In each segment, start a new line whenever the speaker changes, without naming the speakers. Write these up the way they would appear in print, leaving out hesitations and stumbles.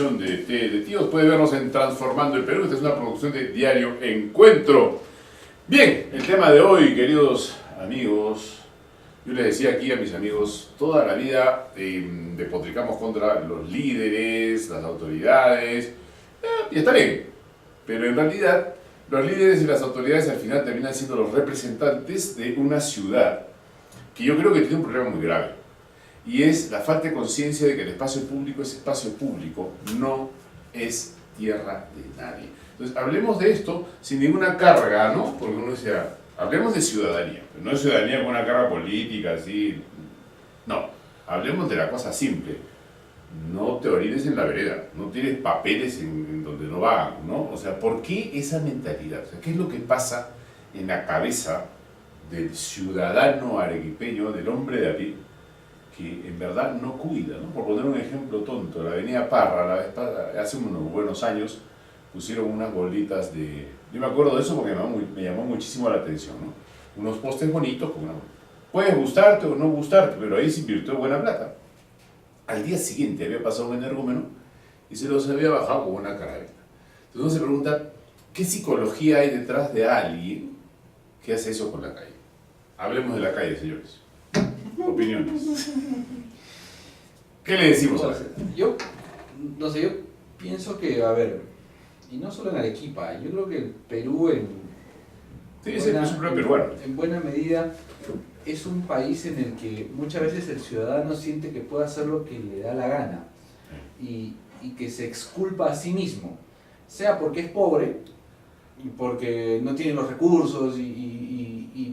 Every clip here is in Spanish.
edición de Té de Tíos. Puede vernos en Transformando el Perú. Esta es una producción de Diario Encuentro. Bien, el tema de hoy, queridos amigos. Yo les decía aquí a mis amigos, toda la vida despotricamos contra los líderes, las autoridades, y está bien. Pero en realidad, los líderes y las autoridades al final terminan siendo los representantes de una ciudad que yo creo que tiene un problema muy grave. Y es la falta de conciencia de que el espacio público es espacio público, no es tierra de nadie. Entonces, hablemos de esto sin ninguna carga, ¿no? Porque uno decía, hablemos de ciudadanía, no de ciudadanía con una carga política, así. No, hablemos de la cosa simple. No te orines en la vereda, no tienes papeles en donde no van, ¿no? O sea, ¿por qué esa mentalidad? O sea, ¿qué es lo que pasa en la cabeza del ciudadano arequipeño, del hombre de a pie, que en verdad no cuida, ¿no? Por poner un ejemplo tonto, la avenida Parra, hace unos buenos años, pusieron unas bolitas de... Yo me acuerdo de eso porque me llamó muchísimo la atención, ¿no? Unos postes bonitos con una... Puede gustarte o no gustarte, pero ahí se invirtió buena plata. Al día siguiente había pasado un energúmeno y se los había bajado con una carabina. Entonces uno se pregunta, ¿qué psicología hay detrás de alguien que hace eso con la calle? Hablemos de la calle, señores. Opiniones. ¿Qué le decimos a la gente?
Yo pienso que, a ver, y no solo en Arequipa, yo creo que el Perú en buena medida es un país en el que muchas veces el ciudadano siente que puede hacer lo que le da la gana y que se exculpa a sí mismo, sea porque es pobre y porque no tiene los recursos y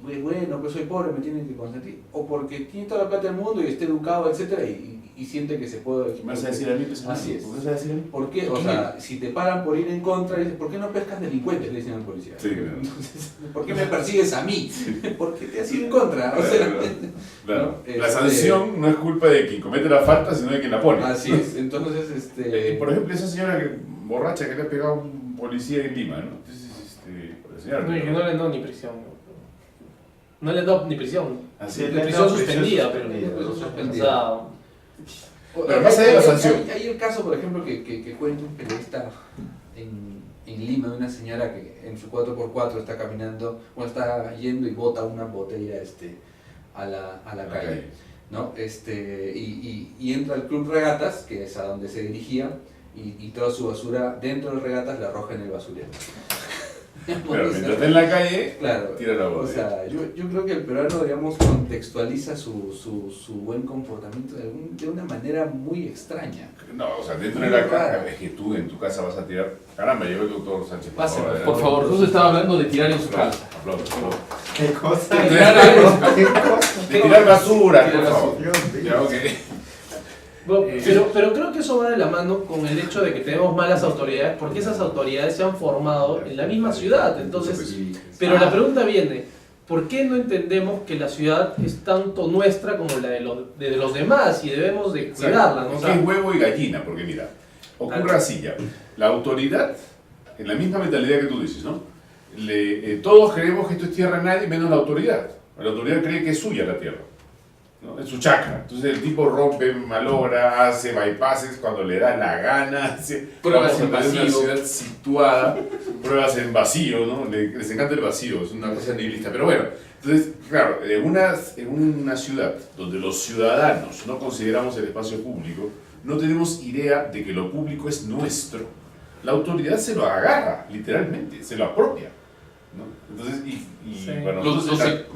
pues bueno, pues soy pobre, me tienen que consentir, o porque tiene toda la plata del mundo y está educado, etcétera, y siente que se puede...
¿Me vas a decir a mí?
Así es.
¿Por qué vas a decir a mí?
¿Por qué? O sea, si te paran por ir en contra, dicen, ¿por qué no pescas delincuentes? Le dicen al policía.
Sí, claro.
Entonces, ¿por qué me persigues a mí? ¿Por qué te has ido en contra? O sea,
claro.
¿no?
La sanción no es culpa de quien comete la falta, sino de quien la pone.
Así es. Entonces,
por ejemplo, esa señora borracha que le ha pegado a un policía en Lima, ¿no? Entonces, la señora...
No, que no le han dado ni prisión. No le han dado ni prisión.
Así
de prisión suspendida, pero...
suspendida.
O sea,
pero más allá de la sanción.
Hay el caso, por ejemplo, que cuenta un periodista en Lima de una señora que en su 4x4 está caminando, bueno, está yendo y bota una botella a la calle, ¿no? Y entra al Club Regatas, que es a donde se dirigía, y toda su basura dentro del Regatas la arroja en el basurero.
Pero mientras está en la calle,
claro,
tira la botella.
O sea, yo creo que el peruano, digamos, contextualiza su buen comportamiento de una manera muy extraña.
No, o sea, dentro de la casa, es que tú en tu casa vas a tirar... Caramba, llegó el doctor Sánchez.
Pase, por favor, Jesús estaba hablando de tirar en su casa.
Aplausos.
¿Qué cosa?
De tirar algo.
De tirar basura, por
Tirar
favor.
Dios mío.
Ya, ok.
Bueno, pero creo que eso va de la mano con el hecho de que tenemos malas autoridades, porque esas autoridades se han formado en la misma ciudad. Entonces, pero la pregunta viene, ¿por qué no entendemos que la ciudad es tanto nuestra como la de los demás y debemos de cuidarla, ¿no? O sea,
es huevo y gallina, porque mira, ocurre así ya. La autoridad, en la misma mentalidad que tú dices, ¿no? Todos creemos que esto es tierra de nadie menos la autoridad. La autoridad cree que es suya la tierra, ¿no? Es su chacra. Entonces el tipo rompe, malogra, hace bypasses cuando le da la gana, hace
pruebas en
una
vacío.
ciudad situada, pruebas en vacío, ¿no? Les encanta el vacío, es una cosa nihilista. Pero bueno, entonces, claro, en una ciudad donde los ciudadanos no consideramos el espacio público, no tenemos idea de que lo público es nuestro. La autoridad se lo agarra, literalmente, se lo apropia, ¿no? Entonces,
Sí.
bueno,
Lo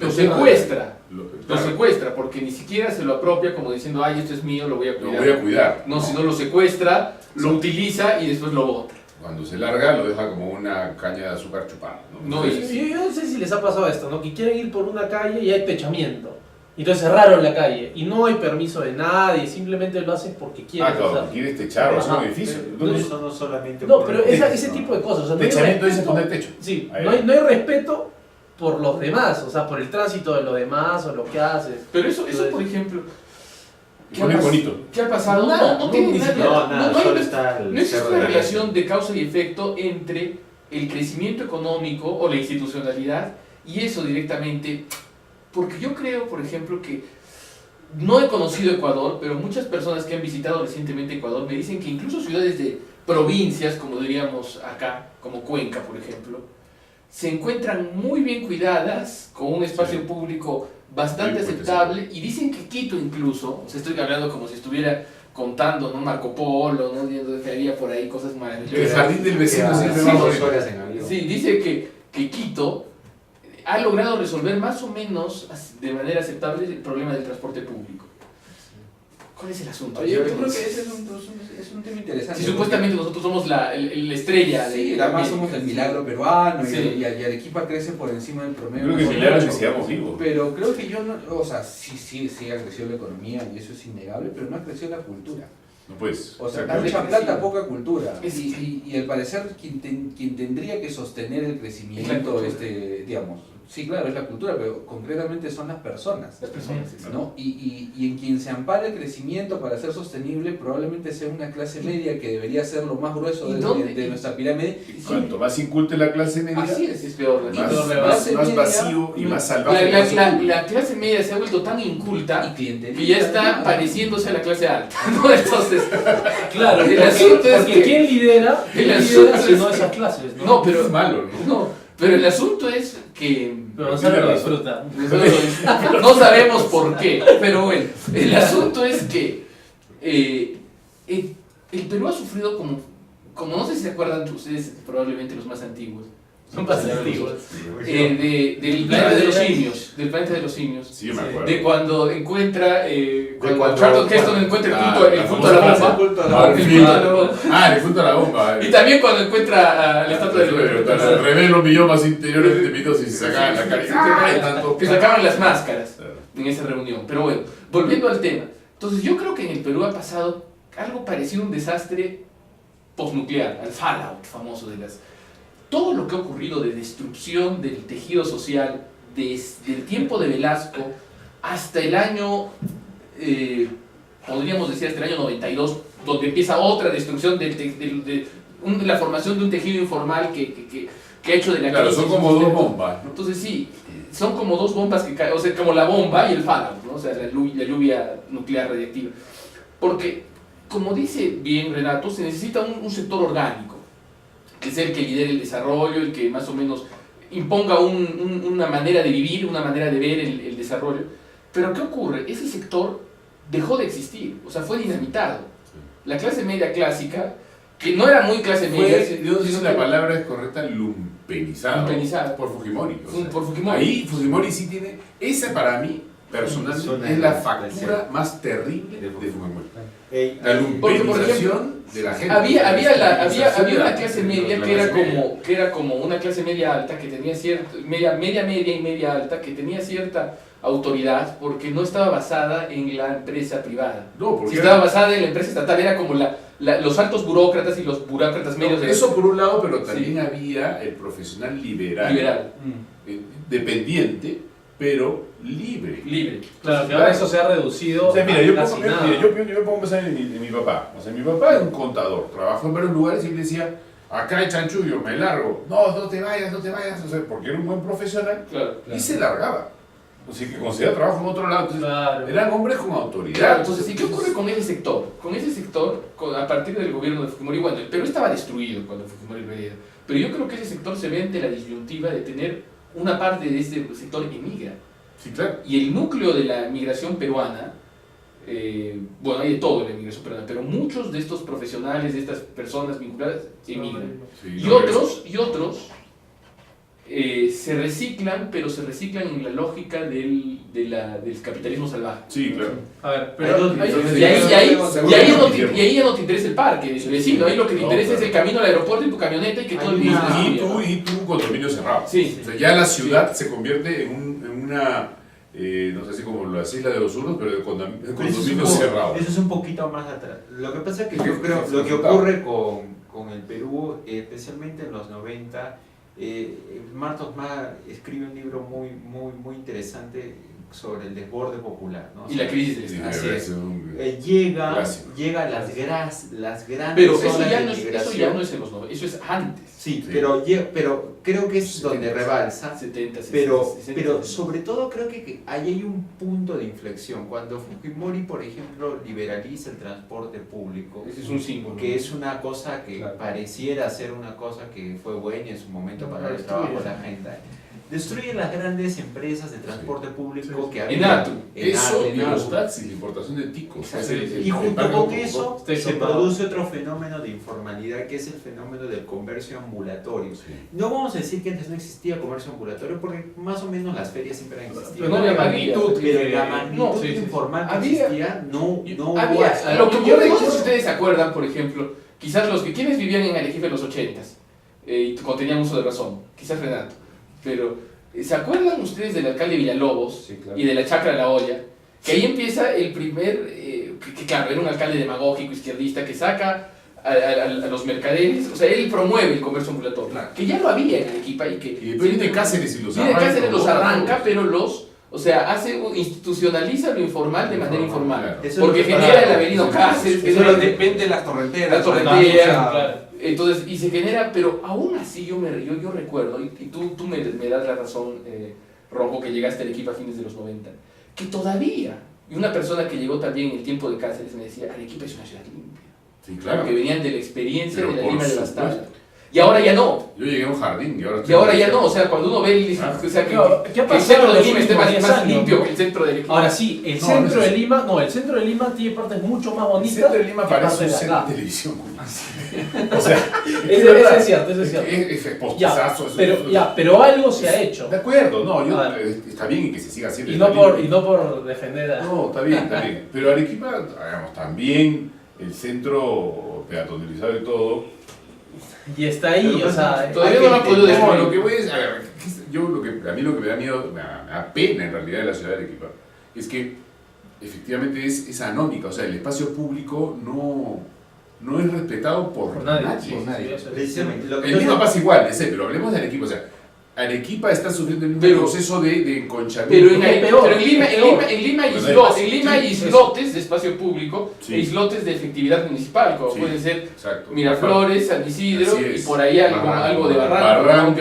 secuestra. Lo
claro,
secuestra, porque ni siquiera se lo apropia como diciendo, ay, esto es mío, lo voy a
lo
cuidar.
voy a cuidar.
No, sino lo secuestra, lo utiliza y después lo bota.
Cuando se larga, lo deja como una caña de azúcar chupada, ¿no?
No,
Entonces,
yo no sé si les ha pasado esto, ¿no? Que quieren ir por una calle y hay techamiento. Entonces cerraron la calle y no hay permiso de nadie, simplemente lo hacen porque quieren.
claro,
o sea,
quieres techar o hacer un
Ajá.
edificio.
Pero
Entonces,
eso no solamente
no,
por
pero
el
ese
techo,
tipo de cosas. O sea, no hay
techamiento dice
respeto.
poner techo.
Sí,
Ahí.
no hay respeto por los demás, o sea, por el tránsito de los demás o lo que haces.
Pero eso por ejemplo,
Pone bonito.
¿qué ha pasado?
Nada,
No tiene
ni
nada.
siquiera.
No, nada,
no hay-
solo está el
No existe
cerro
una
de la
relación de causa y efecto entre el crecimiento económico o la institucionalidad y eso directamente, porque yo creo, por ejemplo, que no he conocido Ecuador, pero muchas personas que han visitado recientemente Ecuador me dicen que incluso ciudades de provincias, como diríamos acá, como Cuenca, por ejemplo, se encuentran muy bien cuidadas, con un espacio público bastante aceptable, y dicen que Quito incluso, o sea, estoy hablando como si estuviera contando, ¿no? Marco Polo, ¿no? Que había por ahí cosas maravillosas.
El jardín del vecino siempre
sí,
va a
2
morir.
horas en avión.
Sí, dice que Quito ha logrado resolver más o menos de manera aceptable el problema del transporte público. ¿Cuál es el asunto?
Oye, yo creo que ese es un tema interesante.
Si supuestamente nosotros somos la estrella
Sí,
de
además
América.
somos el milagro peruano
Sí.
y Arequipa crece por encima del promedio.
Creo que el
nacional.
milagro es que sigamos vivos.
Pero creo que yo no, o sea, sí ha crecido la economía y eso es innegable, pero no ha crecido la cultura.
No puedes.
O sea,
Exactamente.
mucha plata, poca cultura.
Es-
Y al parecer quien tendría que sostener el crecimiento, digamos, sí, claro, es la cultura, pero concretamente son las personas.
Las personas, exacto.
¿No? Y en quien se ampara el crecimiento para ser sostenible probablemente sea una clase media que debería ser lo más grueso
¿Y
de,
dónde?
de nuestra pirámide.
Y cuanto más inculte la clase media,
Así es peor.
Y
más,
la
más,
clase
más
media-
vacío y más
La,
salvaje.
la-
va a ser
la-
público.
la clase media se ha vuelto tan inculta
cliente
que ya está pareciéndose a la clase alta, ¿no? Entonces,
Claro,
El
porque,
asunto es
porque
que-
¿quién lidera?
el
¿Quién
asunto
lidera si
es-
no esas clases? ¿no?
no, pero
Es malo, ¿no?
no, pero el asunto es que
Pero Gonzalo
Tiene
lo
razón.
disfruta.
no sabemos por qué, pero bueno, el asunto es que el Perú ha sufrido como no sé si se acuerdan ustedes, probablemente los más antiguos,
Son pasivos.
del planeta de los simios, del planeta de los simios.
Sí, yo me
Sí.
acuerdo.
De cuando encuentra, cuando
cuando-
Charlton Heston encuentra el
la
punto a la
famosa
bomba.
culto a
Ah,
El
el
punto a la bomba.
Ah, le punto a la bomba.
Y también cuando encuentra la estatua de libertad.
El revelo millón más interiores de mitos y se sacaban la cara. ¡Ay, tanto!
Que sacaban las máscaras
Claro.
en esa reunión. Pero bueno, volviendo al tema. Entonces yo creo que en el Perú ha pasado algo parecido a un desastre postnuclear, al fallout famoso de las... Todo lo que ha ocurrido de destrucción del tejido social desde el tiempo de Velasco hasta el año, podríamos decir hasta el año 92, donde empieza otra destrucción de la formación de un tejido informal que ha hecho de la
Claro,
crisis
son como
un
dos
sistema.
bombas, ¿no?
Entonces sí, son como dos bombas que caen, o sea, como la bomba y el fallout, ¿no? O sea, la lluvia nuclear radiactiva. Porque, como dice bien Renato, se necesita un sector orgánico, que es el que lidere el desarrollo, el que más o menos imponga una manera de vivir, una manera de ver el desarrollo. Pero ¿qué ocurre? Ese sector dejó de existir, o sea, fue dinamitado. La clase media clásica, que no era muy clase media,
Yo no sé si la palabra es correcta, lumpenizado.
Lumpenizado.
Por Fujimori. o sea,
por Fujimori.
Ahí Fujimori sí tiene, esa para mí, personalmente,
Zona
es la
de-
factura más terrible de Fujimori. La
Porque, por
lumpenización de la gente.
Había una clase media que era como una clase media alta que tenía cierta, media y media alta que tenía cierta autoridad porque no estaba basada en la empresa privada.
No, porque
Si estaba basada en la empresa estatal era como los altos burócratas y los burócratas medios de
eso por un lado, pero también había el profesional liberal. Dependiente, pero libre.
libre.
Claro, que ahora eso se ha reducido
O sea, mira,
a
yo
casi
pongo,
nada.
mira, yo pongo pensar en mi papá. O sea, mi papá es un contador, trabajó en varios lugares y él decía, acá hay chanchullo, me largo. No te vayas. O sea, porque era un buen profesional
Claro.
y se largaba. O sea, que conseguía trabajo en otro lado. Entonces,
Claro.
eran hombres con autoridad.
Claro, entonces, ¿y qué ocurre con ese sector? Con ese sector, a partir del gobierno de Fujimori, bueno, el Perú estaba destruido cuando Fujimori venía, pero yo creo que ese sector se ve ante la disyuntiva de tener una parte de ese sector emigra.
Sí, claro.
Y el núcleo de la migración peruana, bueno, hay de todo en la migración peruana, pero muchos de estos profesionales, de estas personas vinculadas, emigran.
Sí,
Y
no,
otros se reciclan, pero se reciclan en la lógica del capitalismo salvaje.
Sí, claro.
A ver, pero
Y ahí ya no te interesa el parque, el vecino, ahí lo que te
No,
interesa es
claro.
el camino al aeropuerto y tu camioneta y que todo el mundo se suba.
Y tu condominio cerrado.
Sí.
O sea, ya la ciudad se convierte en una, no sé si como las Islas de los Unos, pero de condominio cerrado.
Eso es un poquito más atrás. Lo que pasa es que yo creo, lo que ocurre con el Perú, especialmente en los 90, Martos Ma escribe un libro muy interesante sobre el desborde popular, ¿no?
Y la crisis del
Sí,
Estado.
Así es.
Clásico.
Llega las grandes
Pero
olas de
eso ya no es en los 90, eso es antes.
Sí,
Sí.
pero creo que es
70,
donde rebalsa.
70, 60,
Pero,
60,
pero
70.
sobre todo creo que ahí hay un punto de inflexión. Cuando Fujimori, por ejemplo, liberaliza el transporte público,
Ese es un símbolo.
que es una cosa que
Claro.
pareciera ser una cosa que fue buena en su momento para el
Destruye.
trabajo de la gente. Destruye las grandes empresas de transporte público que había.
Enatu.
Eso y
Enatu.
los taxis, la importación de ticos.
Exacto.
Ese-
Y
el
junto
parque
con
autobús.
eso
Estoy
se
comprado.
produce otro fenómeno de informalidad, que es el fenómeno del comercio ambulatorio.
Sí.
No vamos a decir que antes no existía comercio ambulatorio, porque más o menos las ferias siempre han existido.
Pero no la magnitud
Pero
que-
la magnitud
no, sí, sí.
informal que
Había-
existía no hubo
Había,
hasta-
lo que
yo
ocurre, no sé
recuerdo-
si ustedes se acuerdan, por ejemplo, quizás los que quienes vivían en Arequipa en los 80s, y tenían uso de razón, quizás Renato, pero ¿se acuerdan ustedes del alcalde Villalobos
Sí, claro.
y de la Chacra La Olla? Que ahí empieza el primer, que claro, era un alcalde demagógico, izquierdista, que saca a los mercaderes, o sea, él promueve el comercio ambulatorio,
Claro.
que ya lo había en Arequipa y que...
Y después viene Cáceres y los
Viene
arranca.
Cáceres, los
¿no?
arranca, pero o sea, institucionaliza lo informal de manera informal.
Claro.
Eso es
Porque
lo que
genera el
para-
Avelino Cáceres,
Eso
genera
lo depende de las torrenteras.
La torrentera,
Claro.
entonces, y se genera, pero aún así yo recuerdo, y tú me das la razón, Rojo, que llegaste al equipo a fines de los 90, que todavía, y una persona que llegó también en el tiempo de Cáceres me decía, Arequipa es una ciudad limpia,
Sí, claro.
que venían de la experiencia
Pero
de la
por
Lima devastada.
supuesto.
Y ahora ya no,
Yo llegué a un jardín y ahora...
y ahora ya no, o sea, cuando uno ve o sea,
Claro, ¿qué ha
que el
pasado
centro
en
de
los
Lima esté
últimos
más
10
más
años,
limpio
¿no?
que el centro de Arequipa.
Ahora sí, el
No,
centro
no es
de Lima, no, el centro de Lima tiene partes mucho más
El
bonitas.
centro de Lima
que
parece
partes
un
de
set
acá.
de televisión. O sea,
Eso es cierto, eso es cierto.
es
Ya,
postizazo.
pero algo se ha hecho.
De acuerdo, no,
A ver.
está bien que se siga haciendo.
Y
está
no por,
bien.
y no por defender a...
No, está bien, está bien. Pero Arequipa, digamos, también el centro peatonalizado y todo.
Y está ahí,
Pero
o sea...
todavía
hay
no lo ha
que
podido
entender.
No, lo que voy es, a ver, a mí lo que me da miedo, me da pena en realidad de la ciudad de Arequipa, es que efectivamente es anónica, o sea, el espacio público no es respetado por
Por nadie.
nadie.
Por nadie.
Sí, eso es.
Precisamente, lo que
El mismo pasa igual, ya sé, pero hablemos de Arequipa, o sea, Arequipa está sufriendo el mismo
Pero-
proceso de enconchamiento.
Pero en,
Es peor,
pero en Lima,
es peor.
en Lima hay
Bueno,
islotes de espacio público
Sí.
e islotes de efectividad municipal, como
Sí.
pueden ser
Exacto.
Miraflores, San Isidro
Así
y
es.
por ahí algo de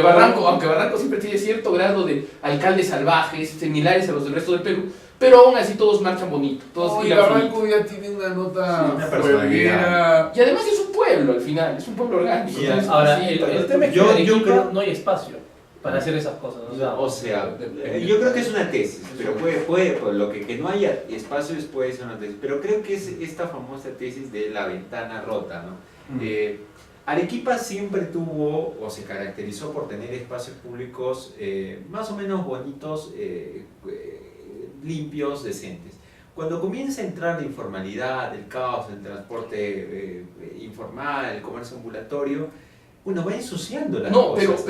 Barranco. Aunque Barranco siempre tiene cierto grado de alcaldes salvajes, similares a los del resto del Perú, pero aún así todos marchan bonito. Todos
y
hilan
Barranco ya tiene una nota
Sí, una personalidad.
fueguera.
y además es un pueblo al final, es un pueblo orgánico.
Sí,
entonces,
Ahora,
sí,
el tema es que
Yo
en Arequipa
creo-
no hay espacio para hacer esas cosas.
O sea, yo creo que es una tesis, pero puede por lo que no haya espacios puede ser una tesis, pero creo que es esta famosa tesis de la ventana rota, ¿no? Arequipa siempre tuvo o se caracterizó por tener espacios públicos más o menos bonitos, limpios, decentes. Cuando comienza a entrar la informalidad, el caos, el transporte informal, el comercio ambulatorio, uno va ensuciando las
No,
cosas.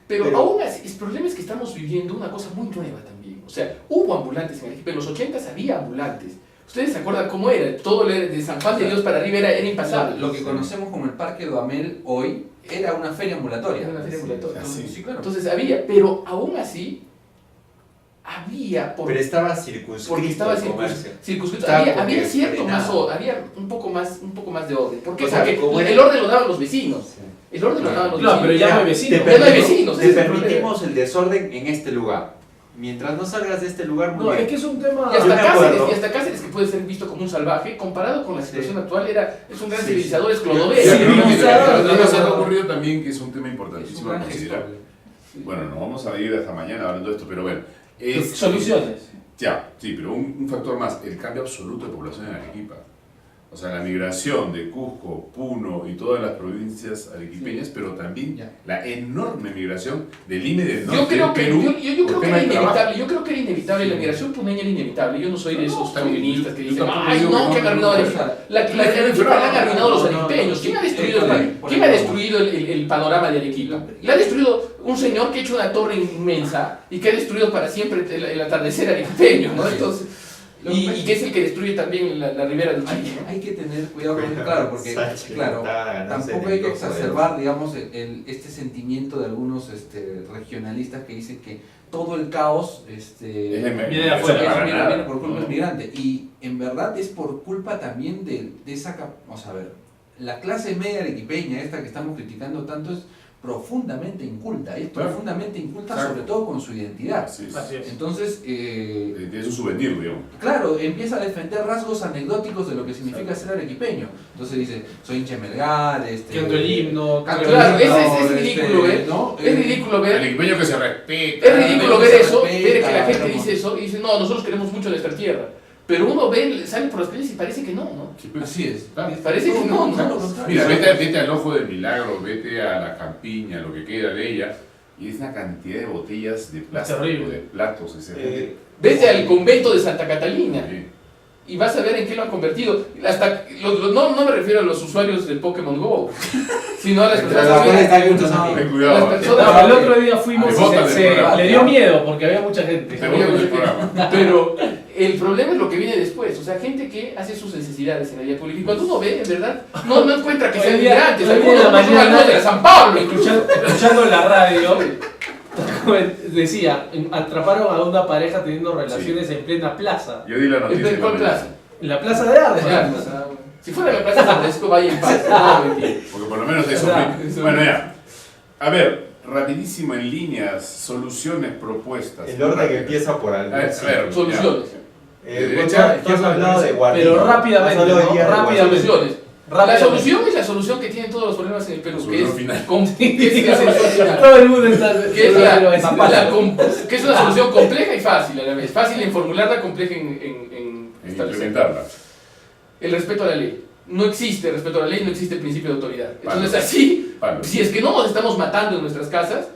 pero aún así, el problema es que estamos viviendo una cosa muy nueva también. O sea, hubo ambulantes en Arequipa, en los 80s había ambulantes. ¿Ustedes se acuerdan cómo era? Todo de San Juan de Dios para arriba era impasable.
Lo que conocemos como el Parque Duhamel hoy era una feria ambulatoria.
Era una feria ambulatoria.
Sí,
Sí, claro.
Entonces había, pero aún así, había,
Pero estaba circunscrito
porque estaba
el comercio.
circunscrito,
Estaba
había
porque
cierto más
frenado.
había un poco más de orden. ¿Por qué?
O sea,
Porque
como
el
era-
orden lo daban los vecinos. El orden lo daban los
Claro, pero
vecinos.
ya no hay
Te
vecinos.
Ya no hay vecinos,
Te
ese es el
permitimos el desorden en este lugar. Mientras no salgas de este lugar, muy
No,
bien.
es que es un tema...
Y hasta,
Yo me acuerdo.
Cáceres, que puede ser visto como un salvaje, comparado con la situación actual, es un gran
Sí,
civilizador, es
Sí,
Clodoveo.
pero lo que
Sí,
se
sí.
ha ocurrido también, que es un tema
Es un
importantísimo a
gran
considerar.
gestor.
Bueno, nos vamos a ir hasta mañana hablando de esto, pero bueno. Es,
Soluciones.
Ya, sí, pero un factor más, el cambio absoluto de población en Arequipa. O sea, la migración de Cusco, Puno y todas las provincias arequipeñas, pero también
Ya.
la enorme migración del Lima y del
Yo
norte
creo
del
que,
Perú.
yo creo
por
que
tema
era
de trabajo.
inevitable, yo creo que era inevitable, la migración puneña era inevitable. Yo no soy de
No,
esos
está bien,
chauvinistas que
yo
dicen,
tampoco
ay
digo
no,
que
que han
no,
arruinado
no,
Arequipa. La Arequipa la han arruinado los arequipeños. ¿Quién ha destruido, ¿quién ha destruido el panorama de Arequipa? La ha destruido un señor que ha hecho una torre inmensa y que ha destruido para siempre el atardecer arequipeño, ¿no? Entonces, y que es el que destruye también la ribera del Chile.
Hay que tener cuidado con eso, claro, porque claro, tampoco hay que exacerbar, digamos, este sentimiento de algunos regionalistas que dicen que todo el caos
viene de afuera,
viene por culpa del migrante. Y en verdad es por culpa también de esa... Vamos a ver, la clase media arequipeña, esta que estamos criticando tanto, es profundamente inculta, profundamente inculta, sobre todo con su identidad.
Así es.
Así es.
Entonces,
Es un souvenir, digamos.
claro, empieza a defender rasgos anecdóticos de lo que significa ser arequipeño. Entonces dice, soy hincha de Melgar,
canto el himno,
Claro, es ridículo,
¿no?
Es ridículo ver.
El equipeño que se respeta.
Es ridículo ver eso,
respeta,
ver que la gente
como-
dice eso y dice, no, nosotros queremos mucho nuestra tierra. Pero uno ve, sale por las calles y parece que no, ¿no?
Sí, pues.
Así es.
Claro.
Parece que no, ¿no?
Todo lo contrario.
Mira, vete al Ojo del Milagro, vete a la campiña, lo que queda de ella, y es una cantidad de botellas de plástico,
terrible.
de platos, etc.
Vete al convento de Santa Catalina
Sí.
y vas a ver en qué lo han convertido. Hasta, no me refiero a los usuarios del Pokémon GO, sino a las
Entre
personas
las cuales hay muchos
Ten
amigos.
cuidado.
Las personas-
No, el otro día fuimos
Te
y
botan del programa.
le dio miedo porque había mucha gente.
Te botan del programa.
Pero el problema es lo que viene después, o sea, gente que hace sus necesidades en la vía pública. Y cuando uno ve, en verdad, no encuentra que sean
Hoy día-
migrantes,
hoy día
algunos
en la
son
mañana-
algo de San Pablo.
Escuchando la radio, decía, atraparon a una pareja teniendo relaciones en plena plaza.
Yo di la noticia.
¿En cuál plaza?
En la plaza de armas.
Si fuera la plaza San Francisco, vaya en paz. No, mentira.
Porque por lo menos eso.
Verdad.
Bueno, ya. A ver, rapidísimo en líneas, soluciones propuestas.
El orden que empieza por algo.
A ver,
Soluciones.
De derecha,
tú has hablado de guardia.
Pero rápidamente,
Has hablado
¿no?
de guía de
Rápidamente.
Soluciones. La
Rápidamente.
solución es la solución que tienen todos los problemas en el Perú, que
Solución
es,
final.
que es la solución final.
Todo el mundo está.
Que es una solución compleja y fácil a la vez. Fácil en formularla, compleja en establecerla.
implementarla.
El respeto a la ley. No existe respeto a la ley, no existe el principio de autoridad. Entonces
Vale.
así,
Vale.
si es que no nos estamos matando en nuestras casas,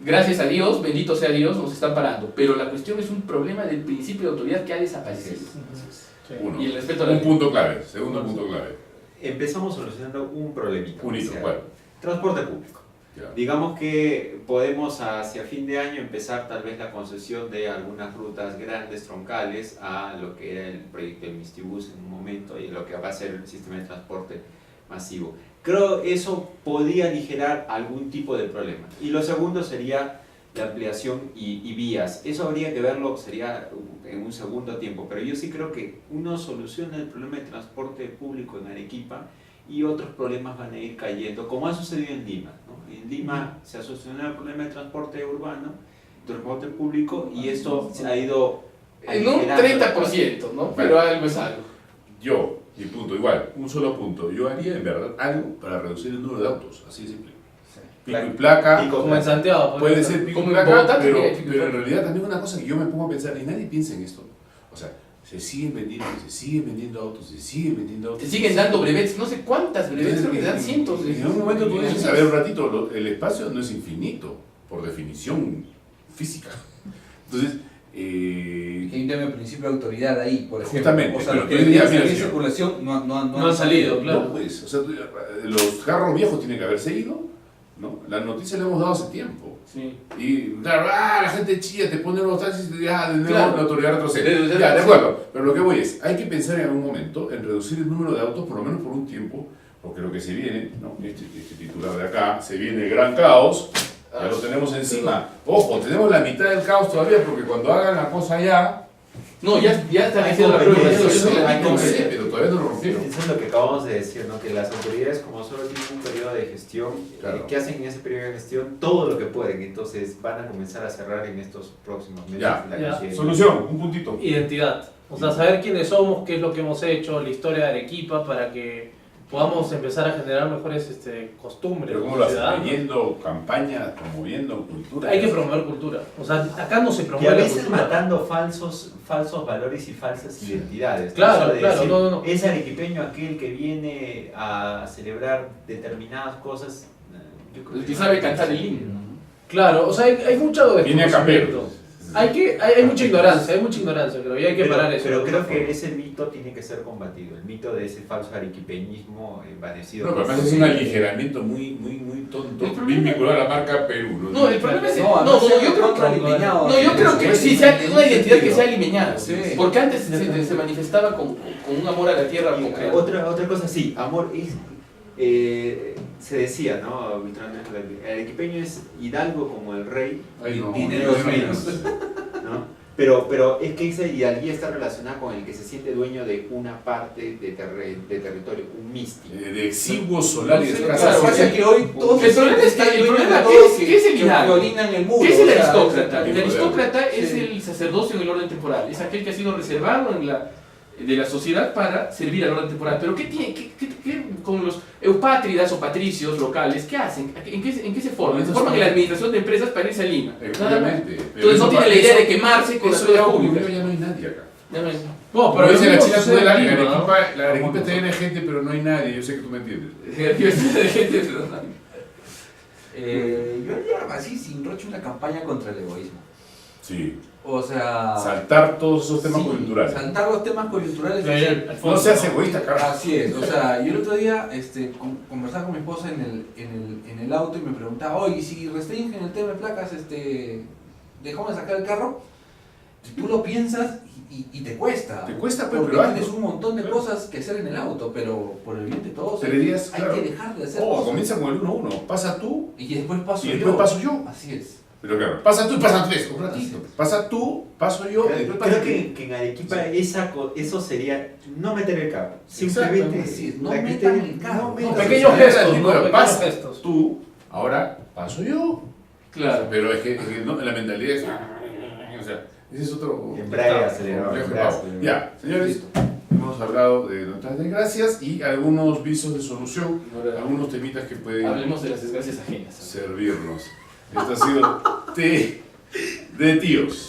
gracias a Dios, bendito sea Dios, nos están parando. Pero la cuestión es un problema del principio de autoridad que ha desaparecido.
Uno.
Y el respeto a la
Un
ley.
punto clave. Segundo punto clave.
Empezamos solucionando un problemita.
Un hito, ¿cuál?
Transporte público.
Ya.
Digamos que podemos hacia fin de año empezar tal vez la concesión de algunas rutas grandes, troncales, a lo que era el proyecto del Mistibus en un momento y lo que va a ser el sistema de transporte masivo. Creo eso podría aligerar algún tipo de problema. Y lo segundo sería la ampliación y vías. Eso habría que verlo, sería en un segundo tiempo, pero yo sí creo que uno soluciona el problema de transporte público en Arequipa y otros problemas van a ir cayendo, como ha sucedido en Lima, ¿no? En Lima se ha solucionado el problema de transporte urbano, transporte público, y esto se ha ido
En un
aligerando.
30%, ¿no? Pero algo es algo.
Yo, mi punto, igual, un solo punto. Yo haría en verdad algo para reducir el número de autos, así de simple. Pico y placa.
Pico.
Como en Santiago. por
Puede
ejemplo.
ser pico y
Como en
placa,
Bogotá
pero,
también hay pico y
pero en
placa.
realidad también una cosa que yo me pongo a pensar, y nadie piensa en esto. O sea, se siguen vendiendo autos, se siguen vendiendo autos.
Te siguen dando brevets, no sé cuántas brevets, creo que dan cientos de.
En un momento tú dices, a ver, un ratito, el espacio no es infinito, por definición física. Entonces,
Que hay un tema de principio de autoridad ahí, por ejemplo.
Justamente,
O sea,
pero
los que
tú
deberían
dirías,
salir en
mira,
circulación
no han salido, claro.
no, pues, o sea, los carros viejos tienen que haberse ido, ¿no? La noticia la hemos dado hace tiempo.
Sí.
Y claro, la gente chilla, te ponen los taxis y ya de nuevo
Claro.
la autoridad retrocede. Ya, de acuerdo. Pero lo que voy es, hay que pensar en algún momento en reducir el número de autos, por lo menos por un tiempo, porque lo que se viene, ¿no? Este titular de acá, se viene el gran caos, ya lo tenemos encima. Ojo, tenemos la mitad del caos todavía, porque cuando hagan la cosa allá,
No, ya están
Hay
haciendo la prueba.
conveniencia,
Eso es
hay
la
conveniencia.
pero todavía no lo rompieron.
Eso es lo que acabamos de decir, ¿no? Que las autoridades, como solo tienen un periodo de gestión,
Claro.
que hacen en ese periodo de gestión todo lo que pueden, entonces van a comenzar a cerrar en estos próximos meses.
Ya.
la
Ya.
consideración.
Solución, un puntito.
Identidad. O sea, saber quiénes somos, qué es lo que hemos hecho, la historia de Arequipa, para que podamos empezar a generar mejores costumbres.
Pero ¿cómo
como
lo hacen?
ciudadanos.
Leyendo campañas, promoviendo cultura.
Hay que promover cultura. O sea, acá no se
Y a
promueve la
veces
cultura.
matando falsos valores y falsas identidades.
Claro,
Eso de
claro,
decir,
no.
Es arequipeño aquel que viene a celebrar determinadas cosas. Yo creo
El que sabe cantar el himno.
Claro, o sea, hay mucho
Viene a capero.
desconocimiento. Hay mucha ignorancia, creo, y hay que parar eso.
Pero creo que ese mito tiene que ser combatido, el mito de ese falso arequipeñismo envanecido.
No, pero además es un aligeramiento muy tonto, bien vinculado a la marca Perú.
No, el problema es
yo
creo que sí, sea una identidad que sea limeñada.
Sí.
Porque antes se manifestaba con un amor a la tierra.
Otra cosa, sí, amor es... se decía, ¿no? El arequipeño es hidalgo como el rey, dinero menos, ¿no? Pero es que esa hidalguía está relacionada con el que se siente dueño de una parte de territorio, un místico.
De exiguos solares.
Claro,
pasa que hoy todos
el problema es que el problema ¿qué es el hidalgo?
el muro.
¿Qué es el
o sea,
aristócrata? El aristócrata es
sí.
el sacerdocio en el orden temporal, es aquel que ha sido reservado de la sociedad para servir al orden temporal. Pero ¿qué tiene? ¿Qué con los eupátridas o patricios locales? ¿Qué hacen? ¿En qué se forman? Se forman en la administración de empresas para irse a Lima.
Obviamente.
Entonces no tiene la idea de quemarse con las
eso ya
cosas
ocurrió,
públicas.
ya no hay nadie acá.
No,
Pero dice la
mismo
China, tú
sucede
de la
en Lima, ¿no?
Arequipa está llena de gente, pero no hay nadie. Yo sé que tú me entiendes.
Yo haría así sin roche una campaña contra el egoísmo.
Sí.
O sea,
Saltar todos esos temas
sí,
coyunturales.
saltar los temas coyunturales.
Sí, al fondo,
No seas egoísta, carajo.
Así es, o sea, yo el otro día conversaba con mi esposa en el auto y me preguntaba, oye, si restringen el tema de placas, dejamos de sacar el carro. Tú lo piensas y te cuesta.
Te cuesta,
porque
pero
tienes
hazlo.
un montón de cosas que hacer en el auto, pero por el bien de todos
Pero dirías,
hay
claro,
que dejar de hacer
Oh,
cosas.
comienza con el 1-1. Pasa tú
Y después paso
y
yo.
después paso yo.
Así es.
Pero claro, pasa tú y pasan tres. Un
Así
ratito.
es.
Pasa tú, paso yo y después pasa
Creo que en Arequipa eso sería no meter el carro.
Exacto,
Simplemente
así es, no
la
metan
criterio-
el carro.
no
No,
metan-
pequeños gestos, ¿no? Pequeños
Pasa
gestos.
tú, ahora paso yo.
Claro.
Pero es que no, la mentalidad es. O sea, ese es otro.
Embrague, acelerador,
complejo
embrague,
pago.
acelerador.
Ya, señores, hemos hablado de nuestras desgracias y algunos visos de solución, algunos temitas que pueden
Hablemos de las desgracias ajenas.
servirnos. Esto ha sido Té de Tíos.